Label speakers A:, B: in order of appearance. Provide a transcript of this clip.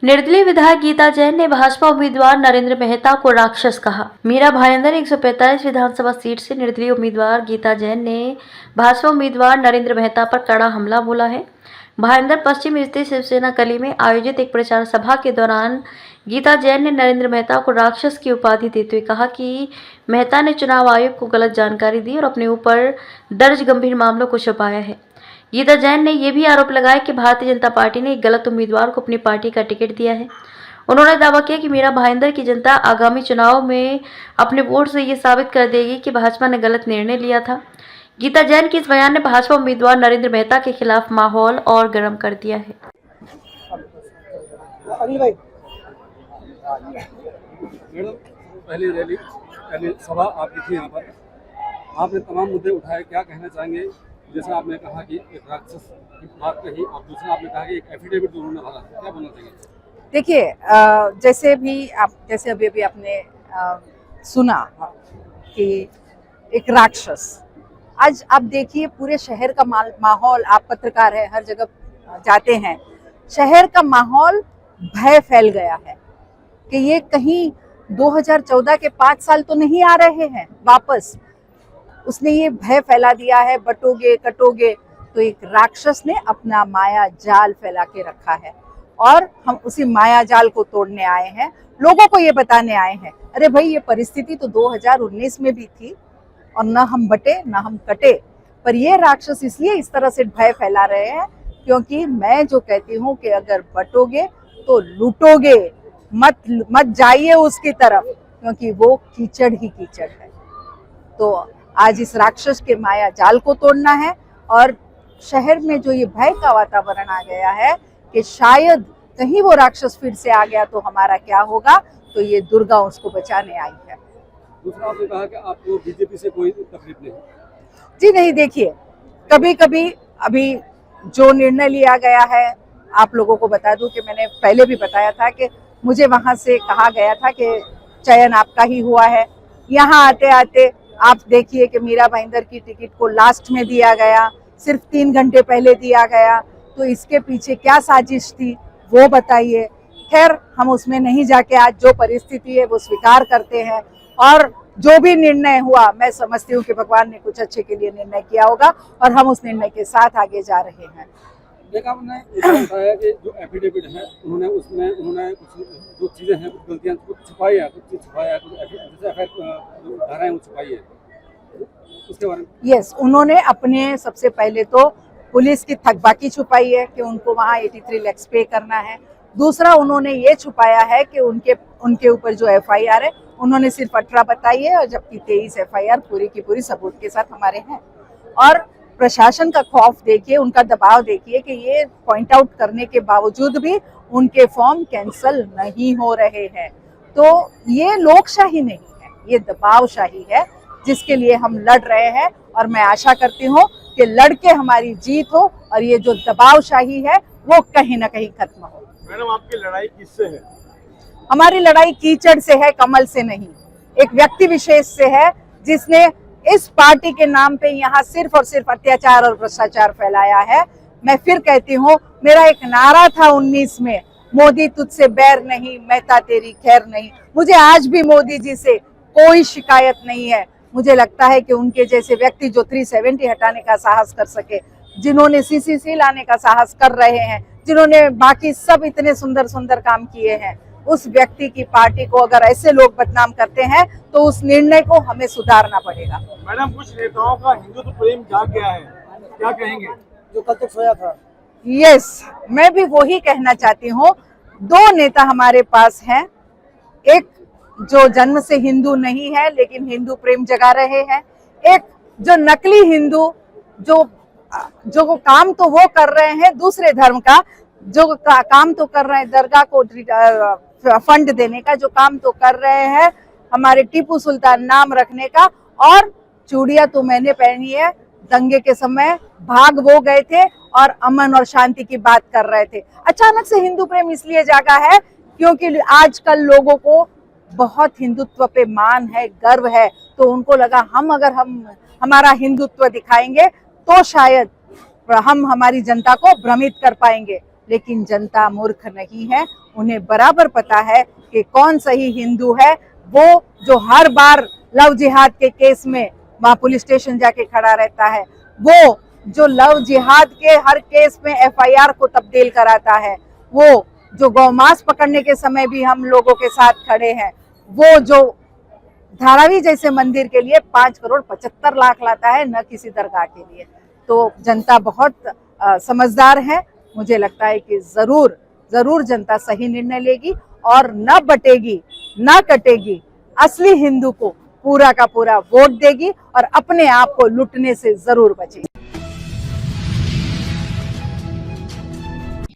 A: निर्दलीय विधायक गीता जैन ने भाजपा उम्मीदवार नरेंद्र मेहता को राक्षस कहा। मीरा भाईंदर 145 विधानसभा सीट से निर्दलीय उम्मीदवार गीता जैन ने भाजपा उम्मीदवार नरेंद्र मेहता पर कड़ा हमला बोला है। भाईंदर पश्चिम स्थित शिवसेना कली में आयोजित एक प्रचार सभा के दौरान गीता जैन ने नरेंद्र मेहता को राक्षस की उपाधि देते हुए कहा कि मेहता ने चुनाव आयोग को गलत जानकारी दी और अपने ऊपर दर्ज गंभीर मामलों को छुपाया है। गीता जैन ने यह भी आरोप लगाया कि भारतीय जनता पार्टी ने एक गलत उम्मीदवार को अपनी पार्टी का टिकट दिया है। उन्होंने दावा किया कि मीरा भाईंदर की जनता आगामी चुनाव में अपने वोट से ये साबित कर देगी कि भाजपा ने गलत निर्णय लिया था। गीता जैन के इस बयान ने भाजपा उम्मीदवार नरेंद्र मेहता के खिलाफ माहौल और गर्म कर दिया है।
B: मैडम, पहली सभा आपकी थी, यहाँ पर आपने तमाम मुद्दे उठाए, क्या कहना चाहेंगे? जैसे आपने कहा कि एक राक्षस की बात कही और दूसरा आपने कहा कि एक एफिडेविट जो उन्होंने भरा, क्या बोलना चाहेंगे?
C: देखिए, जैसे अभी आपने सुना कि एक राक्षस, आज आप देखिए पूरे शहर का माहौल, आप पत्रकार है, हर जगह जाते हैं, शहर का माहौल भय फैल गया है कि ये कहीं 2014 के 5 साल तो नहीं आ रहे हैं वापस। उसने ये भय फैला दिया है, बटोगे कटोगे। तो एक राक्षस ने अपना माया जाल फैला के रखा है और हम उसी माया जाल को तोड़ने आए हैं, लोगों को ये बताने आए हैं, अरे भाई ये परिस्थिति तो 2019 में भी थी और न हम बटे न हम कटे। पर ये राक्षस इसलिए इस तरह से भय फैला रहे हैं क्योंकि मैं जो कहती हूँ कि अगर बटोगे तो लूटोगे, मत जाइए उसकी तरफ, क्योंकि वो कीचड़ ही कीचड़ है। तो आज इस राक्षस के माया जाल को तोड़ना है और शहर में जो ये भय का वातावरण आ गया है कि शायद कहीं वो राक्षस फिर से आ गया तो हमारा क्या होगा, तो ये दुर्गा उसको बचाने आई है।
B: दूसरा आपने कहा कि आपको बीजेपी से कोई तकलीफ नहीं?
C: जी नहीं, देखिए कभी कभी अभी जो निर्णय लिया गया है, आप लोगों को बता दूं कि मैंने पहले भी बताया था कि मुझे वहां से कहा गया था कि चयन आपका ही हुआ है। यहाँ आते आते आप देखिए कि मीरा भाईंदर की टिकट को लास्ट में दिया गया, सिर्फ 3 घंटे पहले दिया गया। तो इसके पीछे क्या साजिश थी वो बताइए। खैर, हम उसमें नहीं जाके आज जो परिस्थिति है वो स्वीकार करते हैं और जो भी निर्णय हुआ मैं समझती हूँ कि भगवान ने कुछ अच्छे के लिए निर्णय किया होगा और हम उस निर्णय के साथ आगे जा रहे हैं।
B: देखा आपने बताया कि जो एफिडेविट है उन्होंने कुछ जो चीज़ें हैं, कुछ गलतियाँ कुछ छुपाई है, कुछ चीज़ छुपाया है, कुछ जैसे धाराएं वो छुपाई है, उसके बारे में?
C: यस, उन्होंने अपने सबसे पहले तो पुलिस की थकबाकी छुपाई है कि उनको वहाँ 83 लाख पे करना है। दूसरा उन्होंने ये छुपाया है कि उनके ऊपर जो एफआईआर है उन्होंने सिर्फ 18 बताई है और जबकि 23 एफआईआर पूरी की पूरी सबूत के साथ हमारे हैं। और प्रशासन का खौफ देखिए, उनका दबाव देखिए कि ये पॉइंट आउट करने के बावजूद भी उनके फॉर्म कैंसिल नहीं हो रहे हैं। तो ये लोकशाही नहीं है, ये दबावशाही है जिसके लिए हम लड़ रहे हैं और मैं आशा करती हूँ कि लड़के हमारी जीत हो और ये जो दबावशाही है वो कहीं ना कहीं खत्म हो।
B: मैडम, आपकी लड़ाई किससे है?
C: हमारी लड़ाई कीचड़ से है, कमल से नहीं। एक व्यक्ति विशेष से है जिसने इस पार्टी के नाम पे यहाँ सिर्फ और सिर्फ अत्याचार और भ्रष्टाचार फैलाया है। मैं फिर कहती हूँ, मेरा एक नारा था 19 में, मोदी तुझसे बैर नहीं, मेहता तेरी खैर नहीं। मुझे आज भी मोदी जी से कोई शिकायत नहीं है। मुझे लगता है कि उनके जैसे व्यक्ति जो 370 हटाने का साहस कर सके, जिन्होंने सीसीसी लाने का साहस कर रहे हैं, जिन्होंने बाकी सब इतने सुंदर सुंदर काम किए हैं, उस व्यक्ति की पार्टी को अगर ऐसे लोग बदनाम करते हैं तो उस निर्णय को हमें सुधारना पड़ेगा।
B: मैडम, कुछ नेताओं का हिंदुत्व प्रेम जाग गया है, क्या कहेंगे? जो कल तक सोया था।
C: यस, मैं भी वही कहना चाहती हूँ। 2 नेता हमारे पास हैं, एक जो जन्म से हिंदू नहीं है लेकिन हिंदू प्रेम जगा रहे हैं, एक जो नकली हिंदू जो काम तो वो कर रहे हैं दूसरे धर्म का, जो काम तो कर रहे हैं दरगाह को फंड देने का, जो काम तो कर रहे हैं हमारे टीपू सुल्तान नाम रखने का। और चूड़ियां तो मैंने पहनी है, दंगे के समय भाग वो गए थे और अमन और शांति की बात कर रहे थे। अचानक से हिंदू प्रेम इसलिए जागा है क्योंकि आजकल लोगों को बहुत हिंदुत्व पे मान है, गर्व है। तो उनको लगा अगर हम हमारा हिंदुत्व दिखाएंगे तो शायद हम हमारी जनता को भ्रमित कर पाएंगे। लेकिन जनता मूर्ख नहीं है, उन्हें बराबर पता है कि कौन सही हिंदू है। वो जो हर बार लव जिहाद के केस में वहाँ पुलिस स्टेशन जाके खड़ा रहता है, वो जो लव जिहाद के हर केस में FIR को तब्दील कराता है, वो जो गौमांस पकड़ने के समय भी हम लोगों के साथ खड़े हैं, वो जो धारावी जैसे मंदिर के लिए 5,75,00,000 लाता है, न किसी दरगाह के लिए। तो जनता बहुत समझदार है। मुझे लगता है कि जरूर जनता सही निर्णय लेगी और न बटेगी न कटेगी, असली हिंदू को पूरा का पूरा वोट देगी और अपने आप को लुटने से जरूर बचेगी।